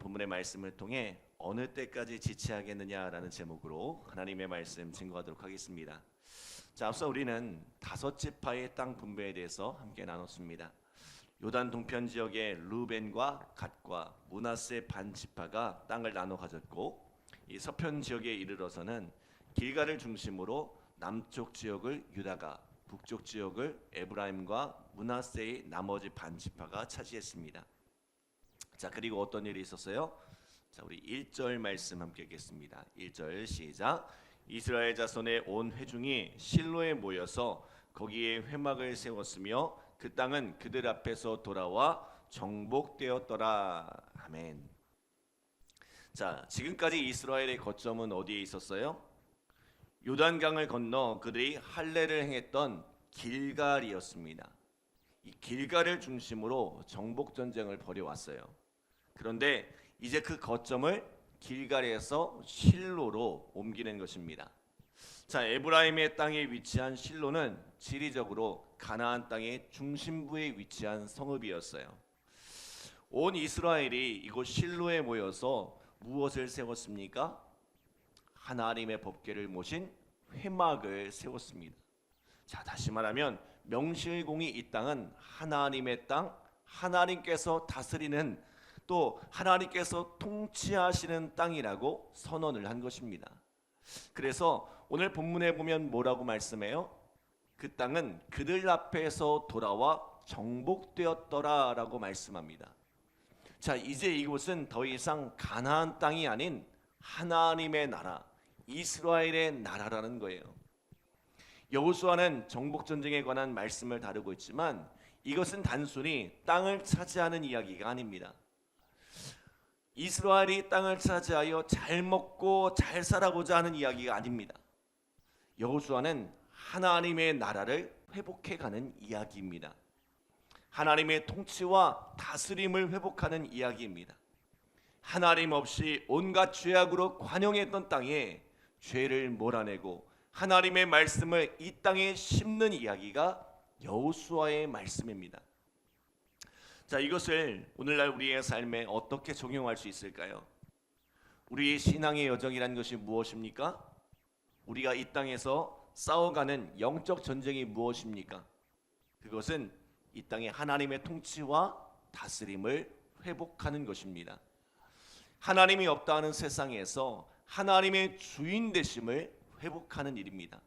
본문의 말씀을 통해 어느 때까지 지체하겠느냐라는 제목으로 하나님의 말씀 증거하도록 하겠습니다. 자, 앞서 우리는 5지파의 땅 분배에 대해서 함께 나눴습니다. 요단 동편 지역의 루벤과 갓과 므낫세 반 지파가 땅을 나눠 가졌고, 이 서편 지역에 이르러서는 길갈을 중심으로 남쪽 지역을 유다가, 북쪽 지역을 에브라임과 므낫세의 나머지 반 지파가 차지했습니다. 자, 그리고 어떤 일이 있었어요? 자, 우리 1절 말씀 함께 읽겠습니다. 1절 시작. 이스라엘 자손의 온 회중이 실로에 모여서 거기에 회막을 세웠으며 그 땅은 그들 앞에서 돌아와 정복되었더라. 아멘. 자, 지금까지 이스라엘의 거점은 어디에 있었어요? 요단강을 건너 그들이 할례를 행했던 길갈이었습니다. 이 길갈을 중심으로 정복 전쟁을 벌여왔어요. 그런데 이제 그 거점을 길갈에서 실로로 옮기는 것입니다. 자, 에브라임의 땅에 위치한 실로는 지리적으로 가나안 땅의 중심부에 위치한 성읍이었어요. 온 이스라엘이 이곳 실로에 모여서 무엇을 세웠습니까? 하나님의 법궤를 모신 회막을 세웠습니다. 자, 다시 말하면 명실공히 이 땅은 하나님의 땅, 하나님께서 다스리는, 또 하나님께서 통치하시는 땅이라고 선언을 한 것입니다. 그래서 오늘 본문에 보면 뭐라고 말씀해요? 그 땅은 그들 앞에서 돌아와 정복되었더라 라고 말씀합니다. 자, 이제 이곳은 더 이상 가나안 땅이 아닌 하나님의 나라, 이스라엘의 나라라는 거예요. 여호수아는 정복전쟁에 관한 말씀을 다루고 있지만 이것은 단순히 땅을 차지하는 이야기가 아닙니다. 이스라엘이 땅을 차지하여 잘 먹고 잘 살아보자 하는 이야기가 아닙니다. 여호수아는 하나님의 나라를 회복해가는 이야기입니다. 하나님의 통치와 다스림을 회복하는 이야기입니다. 하나님 없이 온갖 죄악으로 관영했던 땅에 죄를 몰아내고 하나님의 말씀을 이 땅에 심는 이야기가 여호수아의 말씀입니다. 자, 이것을 오늘날 우리의 삶에 어떻게 적용할 수 있을까요? 우리의 신앙의 여정이란 것이 무엇입니까? 우리가 이 땅에서 싸워가는 영적 전쟁이 무엇입니까? 그것은 이 땅에 하나님의 통치와 다스림을 회복하는 것입니다. 하나님이 없다 하는 세상에서 하나님의 주인 되심을 회복하는 일입니다.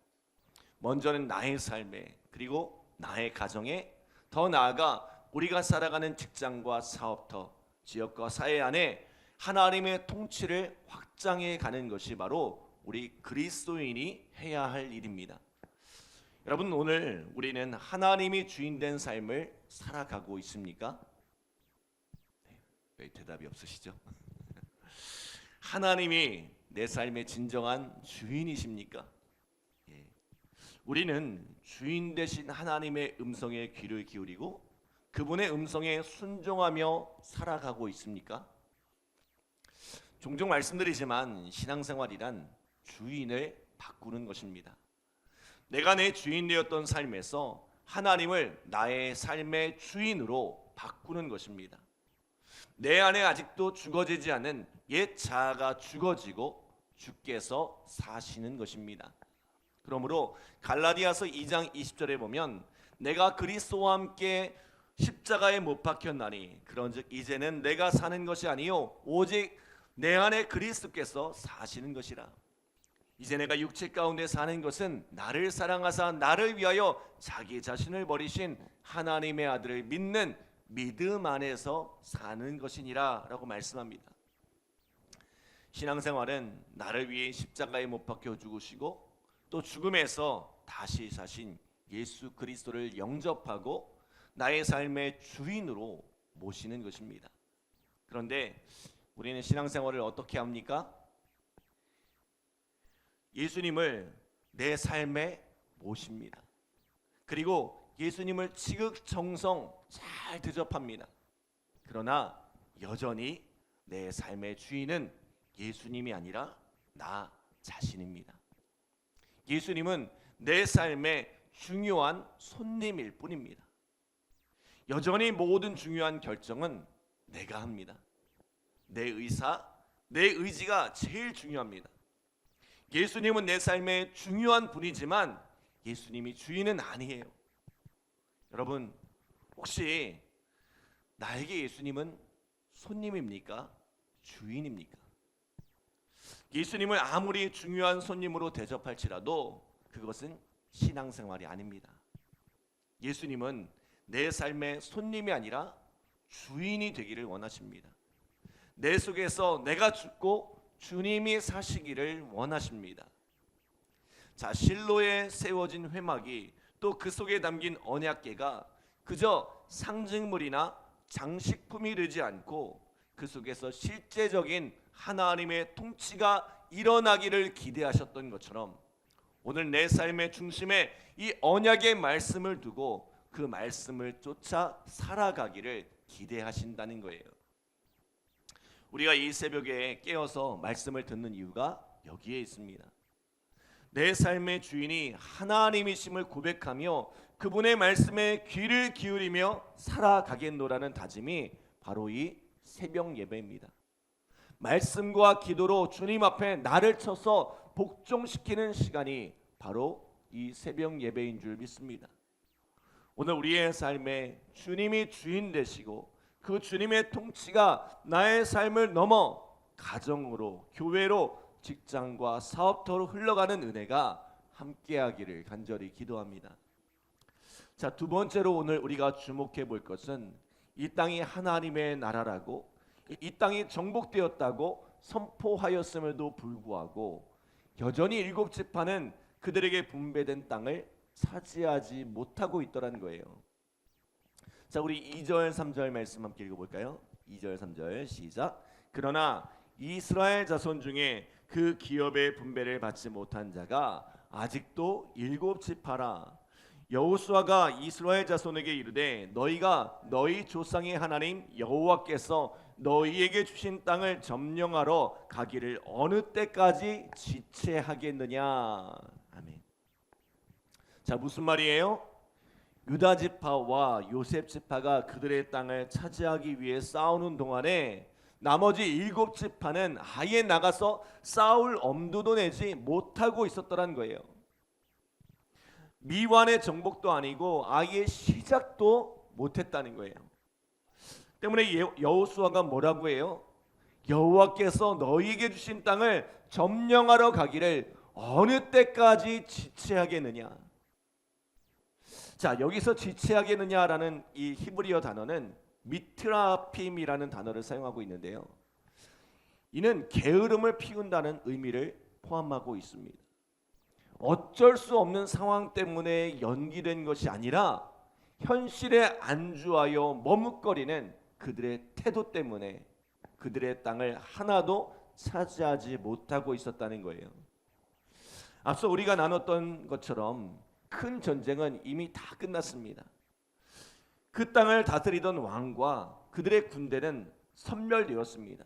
먼저는 나의 삶에, 그리고 나의 가정에, 더 나아가 우리가 살아가는 직장과 사업터, 지역과 사회 안에 하나님의 통치를 확장해 가는 것이 바로 우리 그리스도인이 해야 할 일입니다. 여러분, 오늘 우리는 하나님이 주인된 삶을 살아가고 있습니까? 왜 대답이 없으시죠? 하나님이 내 삶의 진정한 주인이십니까? 우리는 주인 되신 하나님의 음성에 귀를 기울이고 그분의 음성에 순종하며 살아가고 있습니까? 종종 말씀드리지만 신앙생활이란 주인을 바꾸는 것입니다. 내가 내 주인 되었던 삶에서 하나님을 나의 삶의 주인으로 바꾸는 것입니다. 내 안에 아직도 죽어지지 않은 옛 자아가 죽어지고 주께서 사시는 것입니다. 그러므로 갈라디아서 2장 20절에 보면 내가 그리스도와 함께 십자가에 못 박혔나니 그런즉 이제는 내가 사는 것이 아니요 오직 내 안에 그리스도께서 사시는 것이라. 이제 내가 육체 가운데 사는 것은 나를 사랑하사 나를 위하여 자기 자신을 버리신 하나님의 아들을 믿는 믿음 안에서 사는 것이니라 라고 말씀합니다. 신앙생활은 나를 위해 십자가에 못 박혀 죽으시고 또 죽음에서 다시 사신 예수 그리스도를 영접하고 나의 삶의 주인으로 모시는 것입니다. 그런데 우리는 신앙생활을 어떻게 합니까? 예수님을 내 삶에 모십니다. 그리고 예수님을 지극정성 잘 대접합니다. 그러나 여전히 내 삶의 주인은 예수님이 아니라 나 자신입니다. 예수님은 내 삶의 중요한 손님일 뿐입니다. 여전히 모든 중요한 결정은 내가 합니다. 내 의사, 내 의지가 제일 중요합니다. 예수님은 내 삶의 중요한 분이지만 예수님이 주인은 아니에요. 여러분, 혹시 나에게 예수님은 손님입니까? 주인입니까? 예수님을 아무리 중요한 손님으로 대접할지라도 그것은 신앙생활이 아닙니다. 예수님은 내 삶의 손님이 아니라 주인이 되기를 원하십니다. 내 속에서 내가 죽고 주님이 사시기를 원하십니다. 자, 실로에 세워진 회막이 또 그 속에 담긴 언약궤가 그저 상징물이나 장식품이 되지 않고 그 속에서 실제적인 하나님의 통치가 일어나기를 기대하셨던 것처럼 오늘 내 삶의 중심에 이 언약의 말씀을 두고 그 말씀을 쫓아 살아가기를 기대하신다는 거예요. 우리가 이 새벽에 깨어서 말씀을 듣는 이유가 여기에 있습니다. 내 삶의 주인이 하나님이심을 고백하며 그분의 말씀에 귀를 기울이며 살아가겠노라는 다짐이 바로 이 새벽 예배입니다. 말씀과 기도로 주님 앞에 나를 쳐서 복종시키는 시간이 바로 이 새벽 예배인 줄 믿습니다. 오늘 우리의 삶에 주님이 주인 되시고 그 주님의 통치가 나의 삶을 넘어 가정으로, 교회로, 직장과 사업터로 흘러가는 은혜가 함께하기를 간절히 기도합니다. 자, 두 번째로 오늘 우리가 주목해 볼 것은 이 땅이 하나님의 나라라고 이 땅이 정복되었다고 선포하였음에도 불구하고 여전히 일곱 지파는 그들에게 분배된 땅을 차지하지 못하고 있더라는 거예요. 자, 우리 2절 3절 말씀 함께 읽어볼까요? 2절 3절 시작. 그러나 이스라엘 자손 중에 그 기업의 분배를 받지 못한 자가 아직도 일곱 지파라. 여호수아가 이스라엘 자손에게 이르되 너희가 너희 조상의 하나님 여호와께서 너희에게 주신 땅을 점령하러 가기를 어느 때까지 지체하겠느냐. 아멘. 자, 무슨 말이에요? 유다 지파와 요셉 지파가 그들의 땅을 차지하기 위해 싸우는 동안에 나머지 일곱 지파는 아예 나가서 싸울 엄두도 내지 못하고 있었더란 거예요. 미완의 정복도 아니고 아예 시작도 못했다는 거예요. 때문에 여호수아가 뭐라고 해요? 여호와께서 너희에게 주신 땅을 점령하러 가기를 어느 때까지 지체하겠느냐. 자, 여기서 지체하겠느냐라는 이 히브리어 단어는 미트라핌이라는 단어를 사용하고 있는데요. 이는 게으름을 피운다는 의미를 포함하고 있습니다. 어쩔 수 없는 상황 때문에 연기된 것이 아니라 현실에 안주하여 머뭇거리는 그들의 태도 때문에 그들의 땅을 하나도 차지하지 못하고 있었다는 거예요. 앞서 우리가 나눴던 것처럼 큰 전쟁은 이미 다 끝났습니다. 그 땅을 다스리던 왕과 그들의 군대는 섬멸되었습니다.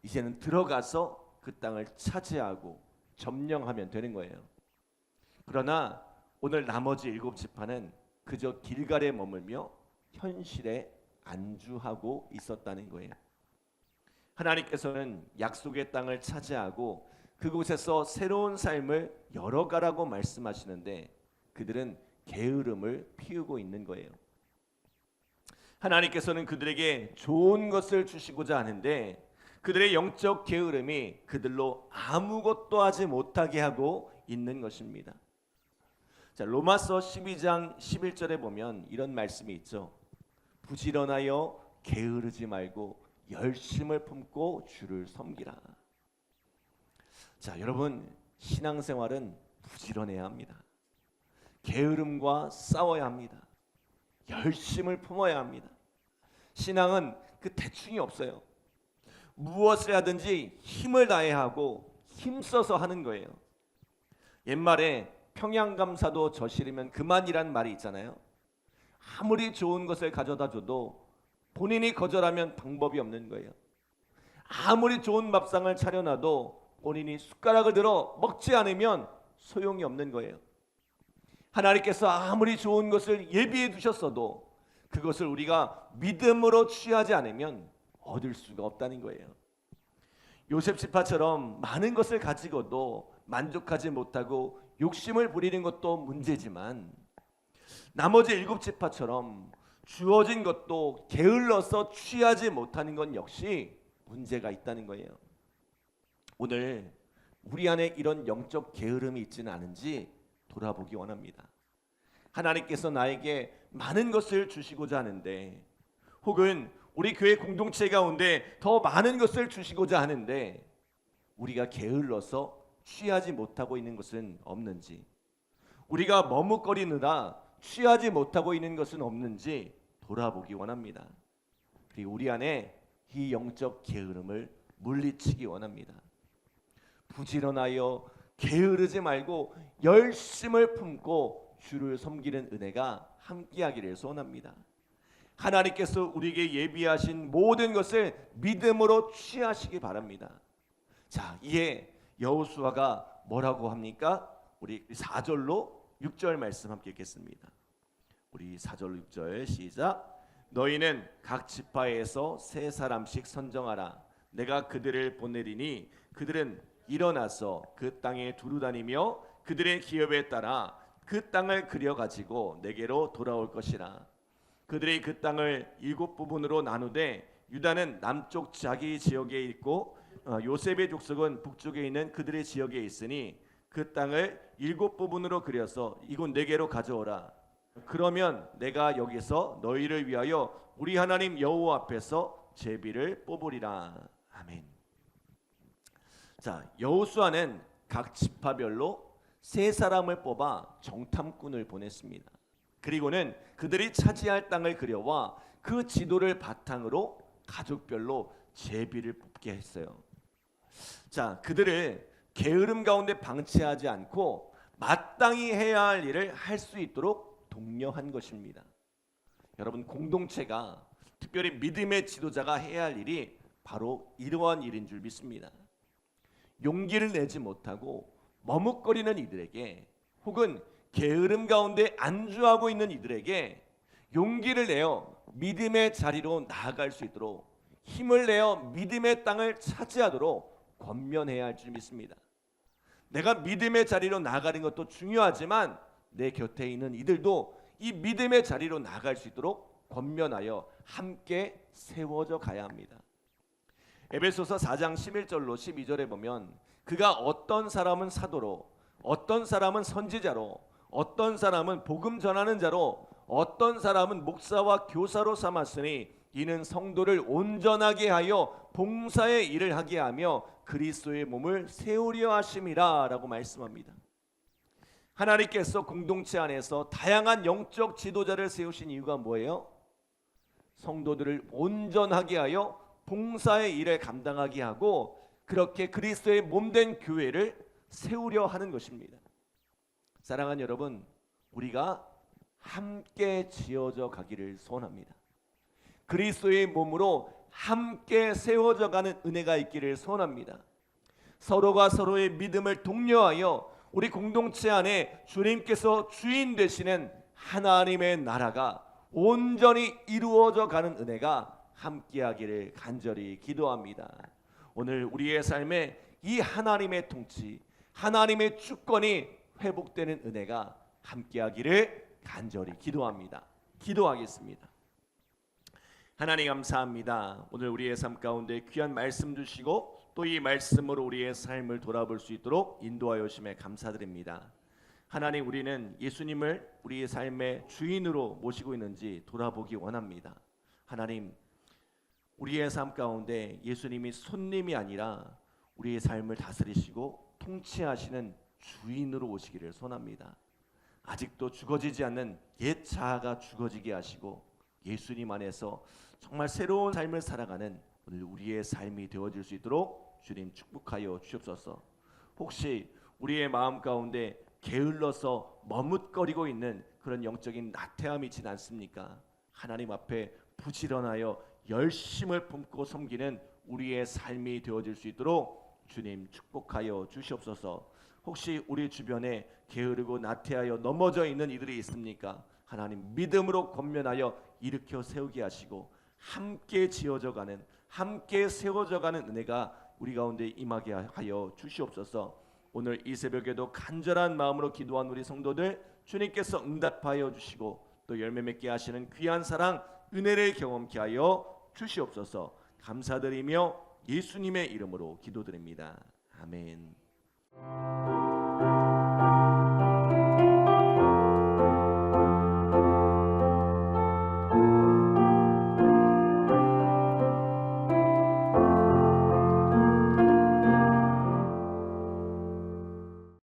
이제는 들어가서 그 땅을 차지하고 점령하면 되는 거예요. 그러나 오늘 나머지 일곱 지파는 그저 길갈에 머물며 현실에 안주하고 있었다는 거예요. 하나님께서는 약속의 땅을 차지하고 그곳에서 새로운 삶을 열어가라고 말씀하시는데 그들은 게으름을 피우고 있는 거예요. 하나님께서는 그들에게 좋은 것을 주시고자 하는데 그들의 영적 게으름이 그들로 아무것도 하지 못하게 하고 있는 것입니다. 자, 로마서 12장 11절에 보면 이런 말씀이 있죠. 부지런하여 게으르지 말고 열심을 품고 주를 섬기라. 자, 여러분, 신앙생활은 부지런해야 합니다. 게으름과 싸워야 합니다. 열심을 품어야 합니다. 신앙은 그 대충이 없어요. 무엇을 하든지 힘을 다해야 하고 힘써서 하는 거예요. 옛말에 평양감사도 저시르면 그만이란 말이 있잖아요. 아무리 좋은 것을 가져다 줘도 본인이 거절하면 방법이 없는 거예요. 아무리 좋은 밥상을 차려놔도 본인이 숟가락을 들어 먹지 않으면 소용이 없는 거예요. 하나님께서 아무리 좋은 것을 예비해 두셨어도 그것을 우리가 믿음으로 취하지 않으면 얻을 수가 없다는 거예요. 요셉 지파처럼 많은 것을 가지고도 만족하지 못하고 욕심을 부리는 것도 문제지만 나머지 7지파처럼 주어진 것도 게을러서 취하지 못하는 건 역시 문제가 있다는 거예요. 오늘 우리 안에 이런 영적 게으름이 있지는 않은지 돌아보기 원합니다. 하나님께서 나에게 많은 것을 주시고자 하는데, 혹은 우리 교회 공동체 가운데 더 많은 것을 주시고자 하는데 우리가 게을러서 취하지 못하고 있는 것은 없는지, 우리가 머뭇거리느라 취하지 못하고 있는 것은 없는지 돌아보기 원합니다. 그리고 우리 안에 이 영적 게으름을 물리치기 원합니다. 부지런하여 게으르지 말고 열심을 품고 주를 섬기는 은혜가 함께하기를 소원합니다. 하나님께서 우리에게 예비하신 모든 것을 믿음으로 취하시기 바랍니다. 자, 이에 여호수아가 뭐라고 합니까? 우리 4절로 6절 말씀 함께 읽겠습니다. 우리 4절 6절 시작. 너희는 각 지파에서 3사람씩 선정하라. 내가 그들을 보내리니 그들은 일어나서 그 땅에 두루 다니며 그들의 기업에 따라 그 땅을 그려 가지고 내게로 돌아올 것이라. 그들이 그 땅을 7부분으로 나누되 유다는 남쪽 자기 지역에 있고 요셉의 족속은 북쪽에 있는 그들의 지역에 있으니 그 땅을 7부분으로 그려서 이곳 내게로 가져오라. 그러면 내가 여기서 너희를 위하여 우리 하나님 여호와 앞에서 제비를 뽑으리라. 아멘. 자, 여호수아는 각 지파별로 3사람을 뽑아 정탐꾼을 보냈습니다. 그리고는 그들이 차지할 땅을 그려와 그 지도를 바탕으로 가족별로 제비를 뽑게 했어요. 자, 그들을 게으름 가운데 방치하지 않고 마땅히 해야 할 일을 할 수 있도록 독려한 것입니다. 여러분, 공동체가 특별히 믿음의 지도자가 해야 할 일이 바로 이러한 일인 줄 믿습니다. 용기를 내지 못하고 머뭇거리는 이들에게, 혹은 게으름 가운데 안주하고 있는 이들에게 용기를 내어 믿음의 자리로 나아갈 수 있도록 힘을 내어 믿음의 땅을 차지하도록 권면해야 할 줄 믿습니다. 내가 믿음의 자리로 나아가는 것도 중요하지만 내 곁에 있는 이들도 이 믿음의 자리로 나아갈 수 있도록 권면하여 함께 세워져 가야 합니다. 에베소서 4장 11절로 12절에 보면 그가 어떤 사람은 사도로, 어떤 사람은 선지자로, 어떤 사람은 복음 전하는 자로, 어떤 사람은 목사와 교사로 삼았으니 이는 성도를 온전하게 하여 봉사의 일을 하게 하며 그리스도의 몸을 세우려 하심이라 라고 말씀합니다. 하나님께서 공동체 안에서 다양한 영적 지도자를 세우신 이유가 뭐예요? 성도들을 온전하게 하여 봉사의 일을 감당하게 하고 그렇게 그리스도의 몸된 교회를 세우려 하는 것입니다. 사랑하는 여러분, 우리가 함께 지어져 가기를 소원합니다. 그리스도의 몸으로 함께 세워져 가는 은혜가 있기를 소원합니다. 서로가 서로의 믿음을 독려하여 우리 공동체 안에 주님께서 주인 되시는 하나님의 나라가 온전히 이루어져 가는 은혜가 함께하기를 간절히 기도합니다. 오늘 우리의 삶에 이 하나님의 통치, 하나님의 주권이 회복되는 은혜가 함께하기를 간절히 기도합니다. 기도하겠습니다. 하나님 감사합니다. 오늘 우리의 삶 가운데 귀한 말씀 주시고 또 이 말씀으로 우리의 삶을 돌아볼 수 있도록 인도하여 주심에 감사드립니다. 하나님, 우리는 예수님을 우리의 삶의 주인으로 모시고 있는지 돌아보기 원합니다. 하나님, 우리의 삶 가운데 예수님이 손님이 아니라 우리의 삶을 다스리시고 통치하시는 주인으로 오시기를 소원합니다. 아직도 죽어지지 않는 옛 자아가 죽어지게 하시고 예수님 안에서 정말 새로운 삶을 살아가는 오늘 우리의 삶이 되어질 수 있도록 주님 축복하여 주옵소서. 혹시 우리의 마음 가운데 게을러서 머뭇거리고 있는 그런 영적인 나태함이 있지 않습니까? 하나님 앞에 부지런하여 열심을 품고 섬기는 우리의 삶이 되어질 수 있도록 주님 축복하여 주시옵소서. 혹시 우리 주변에 게으르고 나태하여 넘어져 있는 이들이 있습니까? 하나님 믿음으로 권면하여 일으켜 세우게 하시고 함께 지어져가는, 함께 세워져가는 은혜가 우리 가운데 임하게 하여 주시옵소서. 오늘 이 새벽에도 간절한 마음으로 기도한 우리 성도들 주님께서 응답하여 주시고 또 열매 맺게 하시는 귀한 사랑 은혜를 경험케 하여 주시옵소서. 감사드리며 예수님의 이름으로 기도드립니다. 아멘.